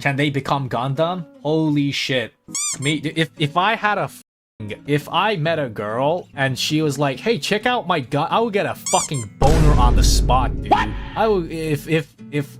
Can they become Gundam? Holy shit. Me, if I had a if I met a girl and she was like, hey, check out my gun, I would get a fucking boner on the spot, dude. I would, if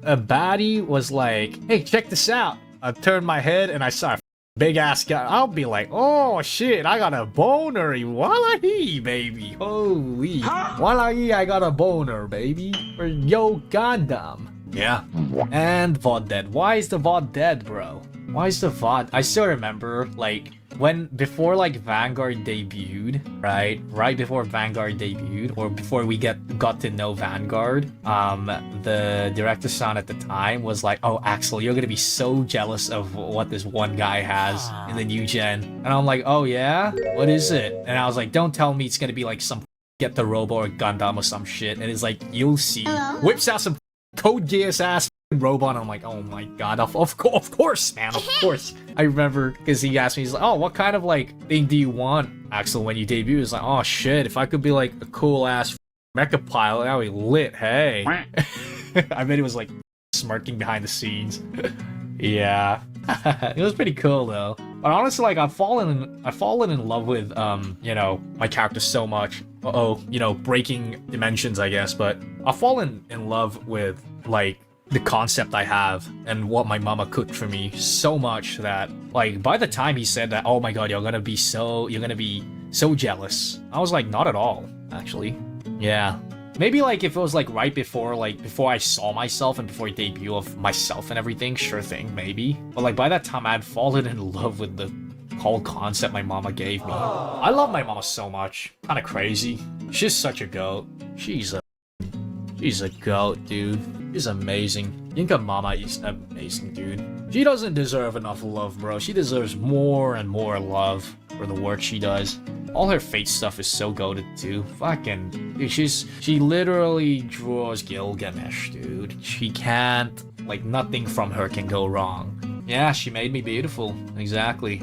a baddie was like, hey, check this out, I turned my head and I saw a big ass guy, I'll be like, oh shit, I got a boner, wallahi, baby, holy, wallahi, I got a boner, baby, for yo Gundam. Yeah. And VOD dead. Why is the VOD dead, bro? Why is the VOD? I still remember, like, before like Vanguard debuted, right before Vanguard debuted, or before we got to know Vanguard, the director son at the time was like, oh, Axel, you're gonna be so jealous of what this one guy has in the new gen. And I'm like, oh yeah, what is it? And I was like, don't tell me it's gonna be like some Get the Robo or Gundam or some shit. And it's like, you'll see. Whips out some Code Geass ass robot. I'm like, oh my god, of course, man, of course. I remember because he asked me, he's like, oh, what kind of like thing do you want, Axel, when you debut? He's like, oh shit, if I could be like a cool ass Mecha Pilot, that would be lit. Hey. I bet he was like smirking behind the scenes. Yeah. It was pretty cool though. But honestly, like, I've fallen in love with you know, my character so much. You know, breaking dimensions, I guess, but I've fallen in love with like the concept I have and what my mama cooked for me so much that, like, by the time he said that, oh my god, you're gonna be so jealous, I was like, not at all, actually. Yeah. Maybe like if it was like right before, like before I saw myself and before debut of myself and everything, sure thing, maybe. But like by that time I had fallen in love with the whole concept my mama gave me. I love my mama so much. Kinda crazy. She's such a goat. She's a goat, dude. She's amazing. Yinka Mama is amazing, dude. She doesn't deserve enough love, bro. She deserves more and more love for the work she does. All her Fate stuff is so goated too. Fucking, dude, she literally draws Gilgamesh, dude. She can't, like, nothing from her can go wrong. Yeah, she made me beautiful. Exactly.